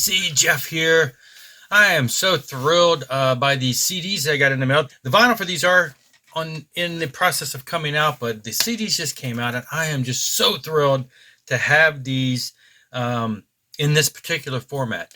JC, Jeff here. I am so thrilled by these CDs I got in the mail. The vinyl for these are in the process of coming out, but the CDs just came out, and I am just so thrilled to have these in this particular format.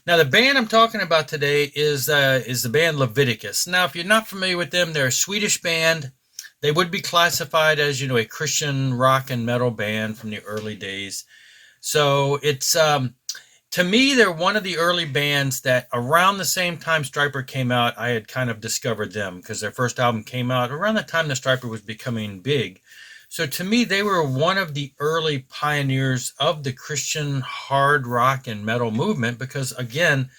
Now, the band I'm talking about today is the band Leviticus. Now, if you're not familiar with them, they're a Swedish band. They would be classified as, a Christian rock and metal band from the early days. So it's to me, they're one of the early bands that around the same time Stryper came out, I had kind of discovered them because their first album came out around the time that Stryper was becoming big. So to me, they were one of the early pioneers of the Christian hard rock and metal movement because, again,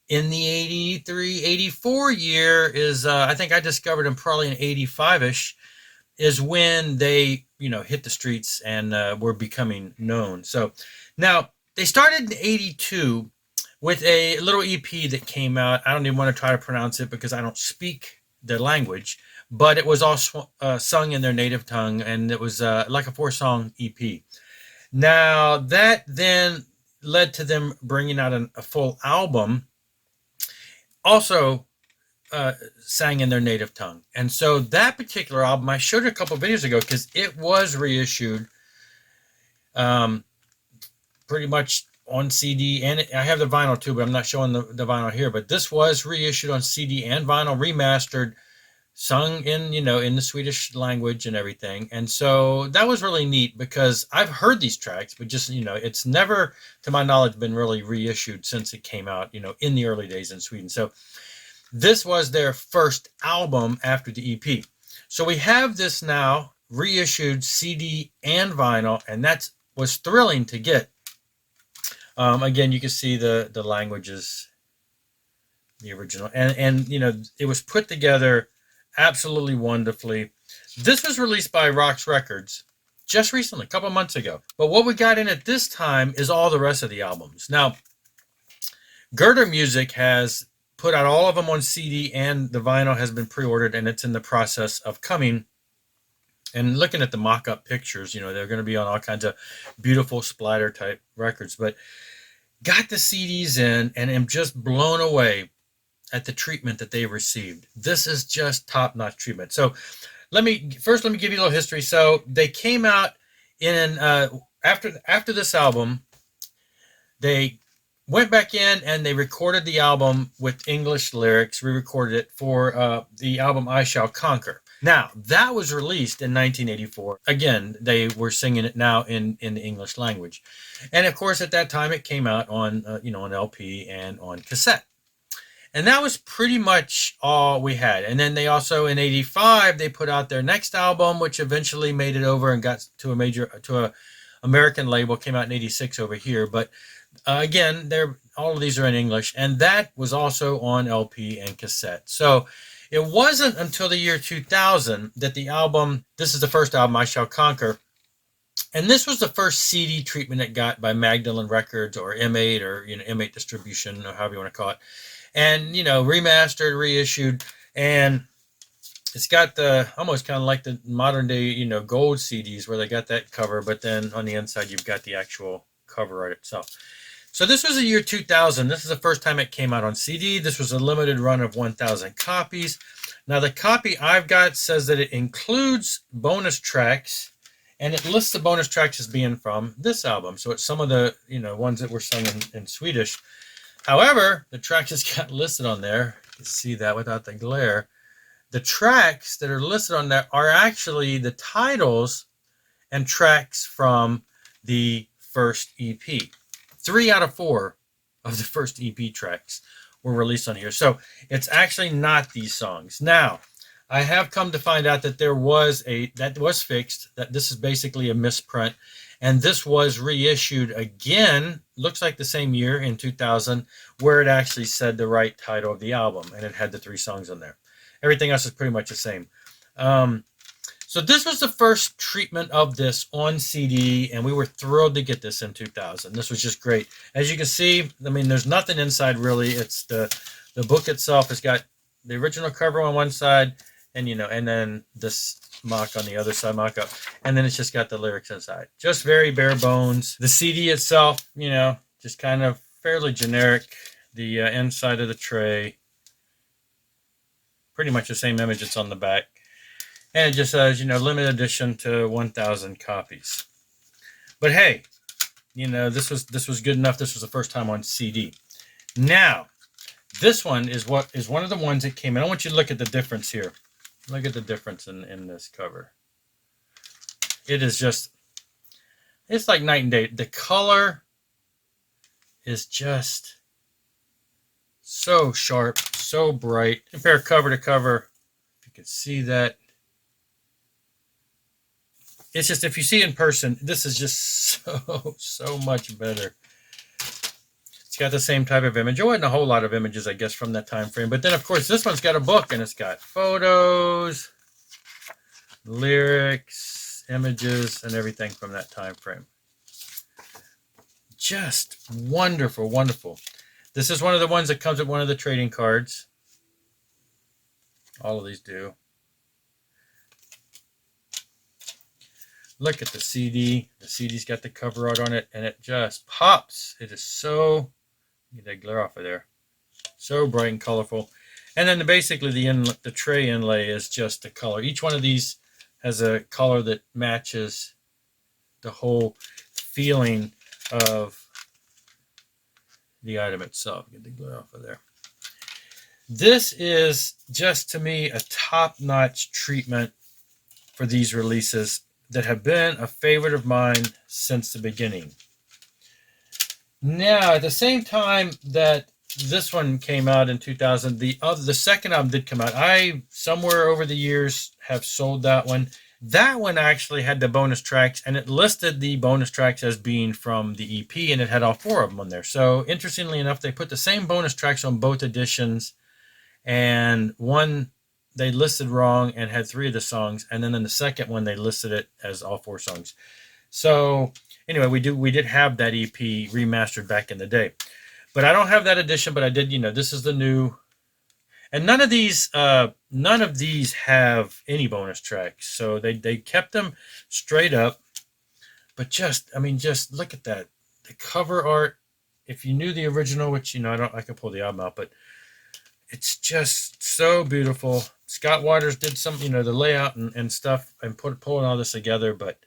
in the 83, 84 year is, I think I discovered them probably in 85-ish, is when they, hit the streets and were becoming known. So now, they started in 82 with a little EP that came out. I don't even want to try to pronounce it because I don't speak the language, but it was all sung in their native tongue, and it was like a 4-song EP. Now, that then led to them bringing out a full album, also sang in their native tongue. And so that particular album, I showed it a couple of videos ago because it was reissued pretty much on CD, and I have the vinyl too, but I'm not showing the vinyl here. But this was reissued on CD and vinyl, remastered, sung in in the Swedish language and everything. And so that was really neat because I've heard these tracks, but just it's never, to my knowledge, been really reissued since it came out in the early days in Sweden. So this was their first album after the EP. So we have this now reissued CD and vinyl, and that was thrilling to get. Again, you can see the languages, the original, and it was put together absolutely wonderfully. This was released by Rox Records just recently, a couple months ago. But what we got in at this time is all the rest of the albums. Now, Girder Music has put out all of them on CD, and the vinyl has been pre-ordered, and it's in the process of coming. And looking at the mock-up pictures, they're going to be on all kinds of beautiful splatter-type records. But got the CDs in and am just blown away at the treatment that they received. This is just top-notch treatment. So let me give you a little history. So they came out in after this album, they went back in and they recorded the album with English lyrics, re-recorded it for the album I Shall Conquer. Now, that was released in 1984. Again, they were singing it now in the English language. And of course, at that time, it came out on, on LP and on cassette. And that was pretty much all we had. And then they also, in 85, they put out their next album, which eventually made it over and got to a American label, came out in 86 over here. But again, all of these are in English. And that was also on LP and cassette. So it wasn't until the year 2000 that the album, this is the first album, I Shall Conquer, and this was the first CD treatment it got by Magdalene Records or M8 or M8 Distribution or however you want to call it, and remastered, reissued, and it's got the almost kind of like the modern day gold CDs where they got that cover, but then on the inside you've got the actual cover art itself. So this was the year 2000. This is the first time it came out on CD. This was a limited run of 1,000 copies. Now, the copy I've got says that it includes bonus tracks, and it lists the bonus tracks as being from this album. So it's some of the ones that were sung in Swedish. However, the tracks just got listed on there. You can see that without the glare. The tracks that are listed on there are actually the titles and tracks from the first EP. 3 out of 4 of the first EP tracks were released on here. So it's actually not these songs. Now, I have come to find out that that was fixed, that this is basically a misprint. And this was reissued again, looks like the same year in 2000, where it actually said the right title of the album. And it had the 3 songs on there. Everything else is pretty much the same. So this was the first treatment of this on CD, and we were thrilled to get this in 2000. This was just great. As you can see, I mean, there's nothing inside really. It's the book itself has got the original cover on one side, and and then this mock on the other side, mock up, and then it's just got the lyrics inside. Just very bare bones. The CD itself, just kind of fairly generic. The inside of the tray, pretty much the same image that's on the back. And it just says, limited edition to 1,000 copies. But hey, this was good enough. This was the first time on CD. Now, this one is one of the ones that came in. I want you to look at the difference here. Look at the difference in this cover. It is just, it's like night and day. The color is just so sharp, so bright. Compare cover to cover. If you can see that. It's just, if you see it in person, this is just so much better. It's got the same type of image. There wasn't a whole lot of images, I guess, from that time frame. But then, of course, this one's got a book, and it's got photos, lyrics, images, and everything from that time frame. Just wonderful, wonderful. This is one of the ones that comes with one of the trading cards. All of these do. Look at the CD. The CD's got the cover art on it, and it just pops. It is so, get that glare off of there, so bright and colorful. And then basically the tray inlay is just the color. Each one of these has a color that matches the whole feeling of the item itself. Get the glare off of there. This is just, to me, a top-notch treatment for these releases that have been a favorite of mine since the beginning. Now, at the same time that this one came out in 2000, the second album did come out. I, somewhere over the years, have sold that one. That one actually had the bonus tracks, and it listed the bonus tracks as being from the EP, and it had all 4 of them on there. So, interestingly enough, they put the same bonus tracks on both editions, and one they listed wrong and had 3 of the songs, and then in the second one they listed it as all 4 songs. So anyway, we did have that EP remastered back in the day, but I don't have that edition. But I did, this is the new, and none of these have any bonus tracks, so they kept them straight up. But just look at that, the cover art. If you knew the original, which I can pull the album out, but it's just so beautiful. Scott Waters did some, the layout and stuff, and pulling all this together, but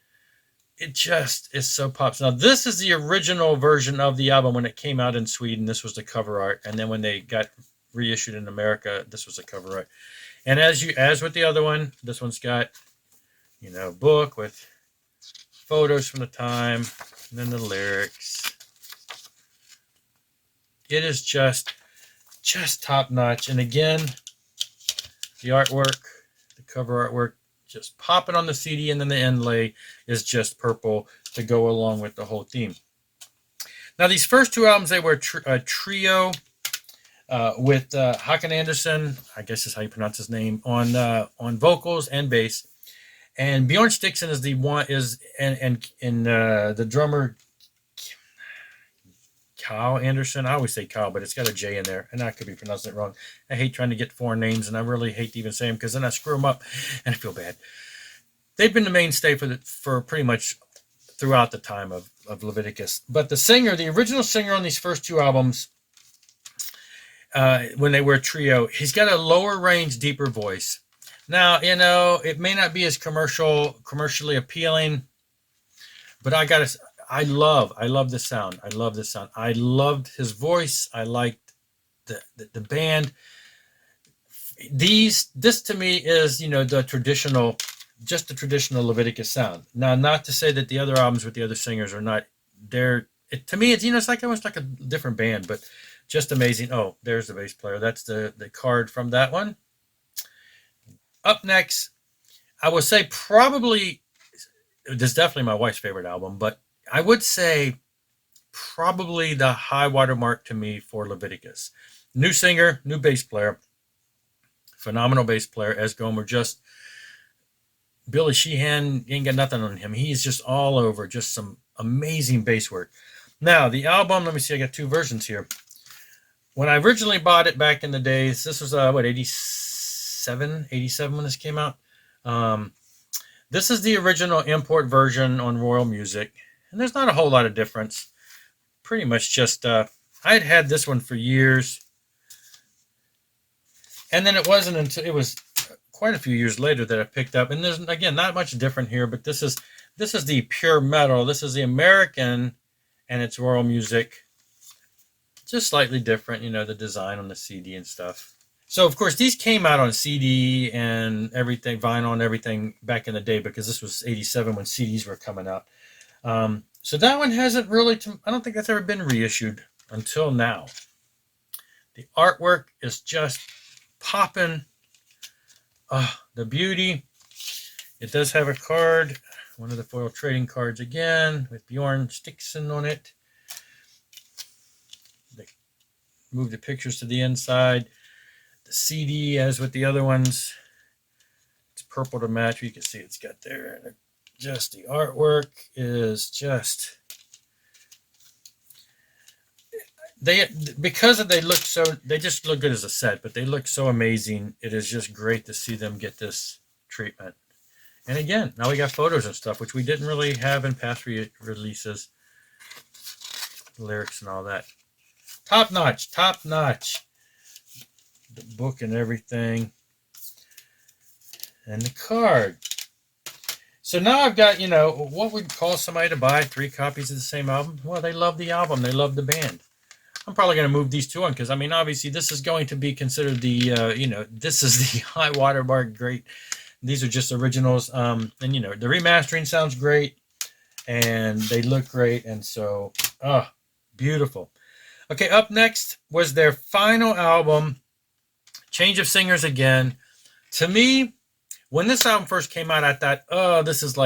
it just is so pops. Now, this is the original version of the album when it came out in Sweden. This was the cover art, and then when they got reissued in America, this was the cover art. And as with the other one, this one's got, book with photos from the time, and then the lyrics. It is just top notch. And again, the artwork, the cover artwork, just popping on the CD, and then the inlay is just purple to go along with the whole theme. Now, these first 2 albums, they were a trio with Håkan Andersson, I guess is how you pronounce his name, on vocals and bass, and Bjorn Stixon is the drummer. Kyle Anderson. I always say Kyle, but it's got a J in there, and I could be pronouncing it wrong. I hate trying to get foreign names, and I really hate to even say them because then I screw them up, and I feel bad. They've been the mainstay for pretty much throughout the time of Leviticus. But the original singer on these first 2 albums, when they were a trio, he's got a lower range, deeper voice. Now, it may not be as commercially appealing, but I love this sound. I love this sound. I loved his voice. I liked the band. This to me is, the traditional Leviticus sound. Now, not to say that the other albums with the other singers are not there. To me, it's, it's like almost like a different band, but just amazing. Oh, there's the bass player. That's the card from that one. Up next, I would say probably, this is definitely my wife's favorite album, but I would say probably the high watermark to me for Leviticus. New singer, new bass player, phenomenal bass player. Ez Gomer, just Billy Sheehan, ain't got nothing on him. He's just all over, just some amazing bass work. Now, the album, let me see, I got 2 versions here. When I originally bought it back in the days, this was, 87 when this came out. This is the original import version on Royal Music. And there's not a whole lot of difference. Pretty much just, I I had had this one for years. And then it wasn't until it was quite a few years later that I picked up. And there's, again, not much different here, but this is the pure metal. This is the American, and it's Royal Music. Just slightly different, you know, the design on the CD and stuff. So, of course, these came out on CD and everything, vinyl and everything back in the day, because this was 87 when CDs were coming out. So that one hasn't really, I don't think that's ever been reissued until now. The artwork is just popping. The beauty. It does have a card, one of the foil trading cards again, with Bjorn Stixon on it. They move the pictures to the inside. The CD, as with the other ones, it's purple to match. You can see it's got there. Just the artwork is just, because they look so, they just look good as a set, but they look so amazing. It is just great to see them get this treatment. And again, now we got photos and stuff, which we didn't really have in past releases. Lyrics and all that. Top notch, top notch. The book and everything. And the card. So now I've got, you know, what would cause somebody to buy 3 copies of the same album? Well, they love the album. They love the band. I'm probably going to move these two on because, I mean, obviously this is going to be considered the, you know, this is the high watermark great. These are just originals. And, you know, the remastering sounds great and they look great. And so, beautiful. Okay, up next was their final album, Change of Singers Again. To me, when this album first came out, I thought, oh, this is,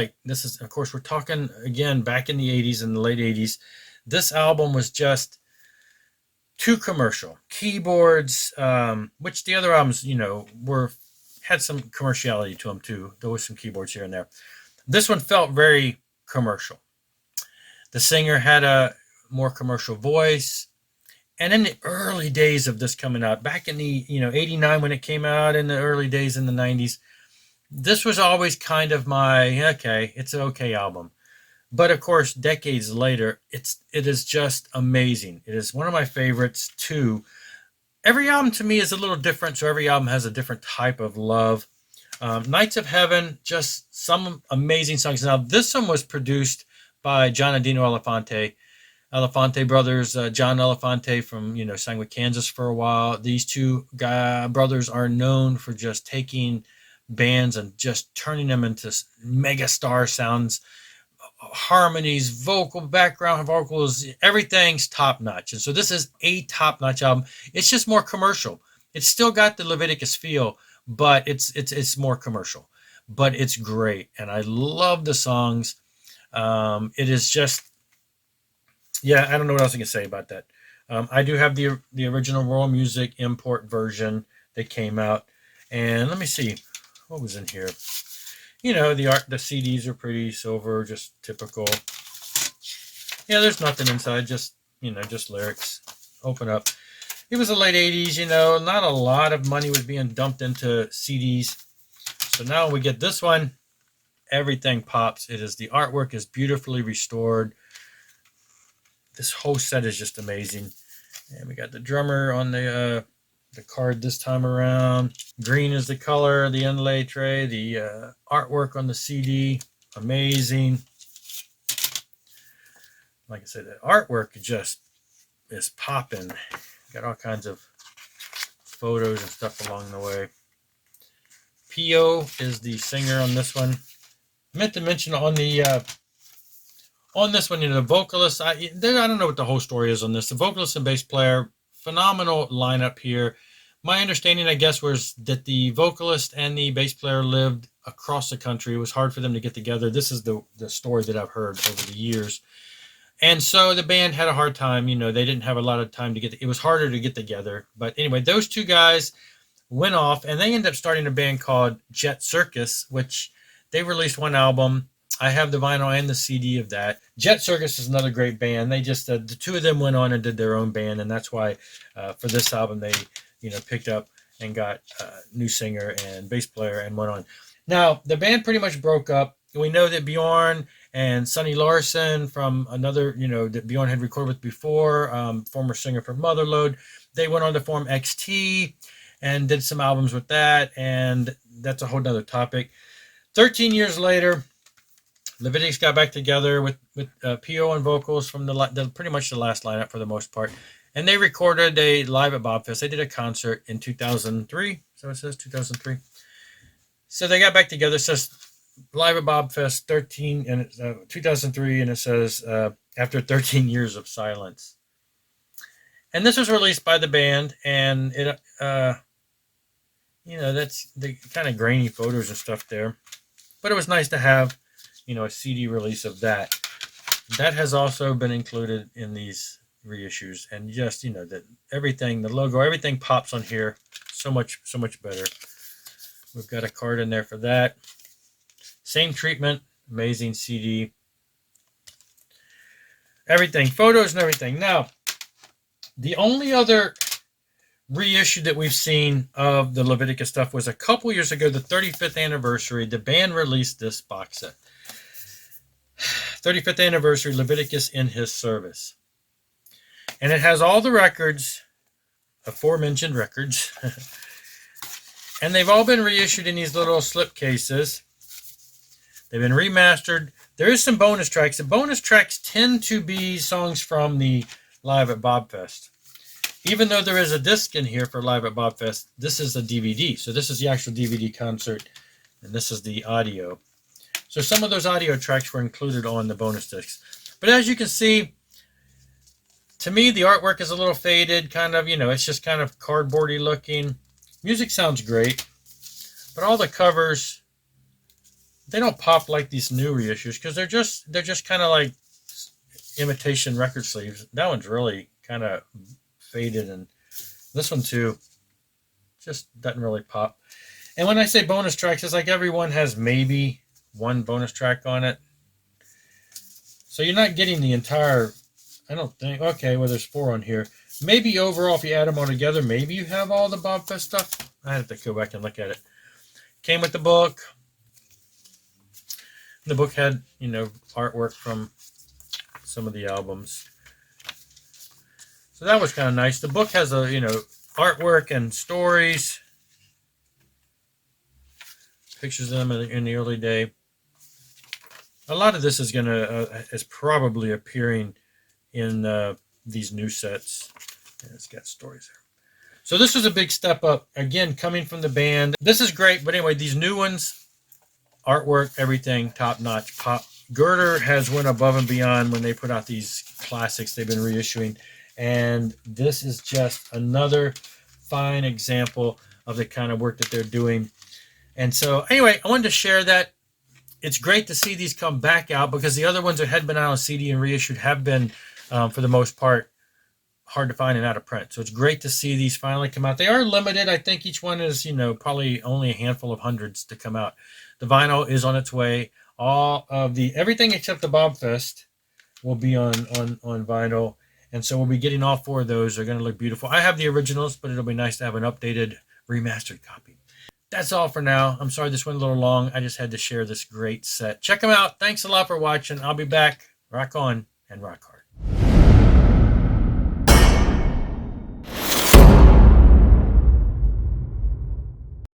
of course, we're talking, again, back in the 80s, in the late 80s. This album was just too commercial. Keyboards, which the other albums, you know, had some commerciality to them, too. There was some keyboards here and there. This one felt very commercial. The singer had a more commercial voice. And in the early days of this coming out, back in the, you know, 89 when it came out, in the early days in the 90s, this was always kind of my, okay, it's an okay album. But of course, decades later, it is just amazing. It is one of my favorites too. Every album to me is a little different, so every album has a different type of love. Nights of Heaven, just some amazing songs. Now, this one was produced by John and Dino Elefante brothers. John Elefante from, you know, sang with Kansas for a while. These two brothers are known for just taking bands and just turning them into mega star sounds, harmonies, vocal background vocals, everything's top notch. And so this is a top notch album. It's just more commercial. It's still got the Leviticus feel, but it's more commercial. But it's great, and I love the songs. It is just, yeah, I don't know what else I can say about that. I do have the original Royal Music import version that came out, and let me see what was in here. You know, the CDs are pretty silver, just typical. Yeah, there's nothing inside, just, you know, just lyrics. Open up. It was the late 80s, you know, not a lot of money was being dumped into CDs. So now we get this one, everything pops. The artwork is beautifully restored. This whole set is just amazing. And we got the drummer on the card this time around. Green is the color, the inlay tray, the artwork on the CD, amazing. Like I said, the artwork just is popping. Got all kinds of photos and stuff along the way. P.O. is the singer on this one. I meant to mention on this one, you know, the vocalist, I don't know what the whole story is on this. The vocalist and bass player, phenomenal lineup here. My understanding, I guess, was that the vocalist and the bass player lived across the country. It was hard for them to get together. This is the story that I've heard over the years. And so the band had a hard time. You know, they didn't have a lot of time to it was harder to get together. But anyway, those two guys went off, and they ended up starting a band called Jet Circus, which they released one album. I have the vinyl and the CD of that. Jet Circus is another great band. They just, the two of them went on and did their own band, and that's why for this album they, you know, picked up and got a new singer and bass player and went on. Now, the band pretty much broke up we know that Bjorn and Sonny Larson from another, that Bjorn had recorded with before, former singer for Motherload, they went on to form XT and did some albums with that, and that's a whole nother topic. 13 years later, Leviticus got back together with P.O. on vocals from the pretty much the last lineup for the most part, and they recorded a live at Bobfest. They did a concert in 2003, so it says 2003. So they got back together. It says live at Bobfest 2003, and it says after 13 years of silence. And this was released by the band, and it that's the kind of grainy photos and stuff there, but it was nice to have a CD release of that. That has also been included in these reissues, and just that everything, the logo, everything pops on here so much better. We've got a card in there for that. Same treatment, amazing CD. Everything, photos and everything. Now, the only other reissue that we've seen of the Leviticus stuff was a couple years ago, the 35th anniversary. The band released this box set. 35th anniversary, Leviticus in His Service. And it has all the records, aforementioned records. And they've all been reissued in these little slip cases. They've been remastered. There is some bonus tracks. The bonus tracks tend to be songs from the Live at Bobfest. Even though there is a disc in here for Live at Bobfest, this is a DVD. So this is the actual DVD concert, and this is the audio. So some of those audio tracks were included on the bonus discs. But as you can see, to me, the artwork is a little faded, kind of, it's just kind of cardboardy looking. Music sounds great, but all the covers, they don't pop like these new reissues because they're just kind of like imitation record sleeves. That one's really kind of faded, and this one too just doesn't really pop. And when I say bonus tracks, it's like everyone has maybe one bonus track on it, so you're not getting the entire, I don't think. Okay, well, there's 4 on here. Maybe overall, if you add them all together, maybe you have all the Bobfest stuff. I have to go back and look at it. Came with the book. The book had artwork from some of the albums, so that was kind of nice. The book has a artwork and stories, pictures of them in the early day. A lot of this is probably appearing in these new sets. And it's got stories there. So this was a big step up, again, coming from the band. This is great, but anyway, these new ones, artwork, everything, top notch. Pop. Girder has went above and beyond when they put out these classics they've been reissuing, and this is just another fine example of the kind of work that they're doing. And so anyway, I wanted to share that. It's great to see these come back out, because the other ones that had been out on CD and reissued have been, for the most part, hard to find and out of print. So it's great to see these finally come out. They are limited. I think each one is, probably only a handful of hundreds to come out. The vinyl is on its way. Everything except the Bobfest will be on vinyl. And so we'll be getting all 4 of those. They're going to look beautiful. I have the originals, but it'll be nice to have an updated, remastered copy. That's all for now. I'm sorry this went a little long. I just had to share this great set. Check them out. Thanks a lot for watching. I'll be back. Rock on and rock hard.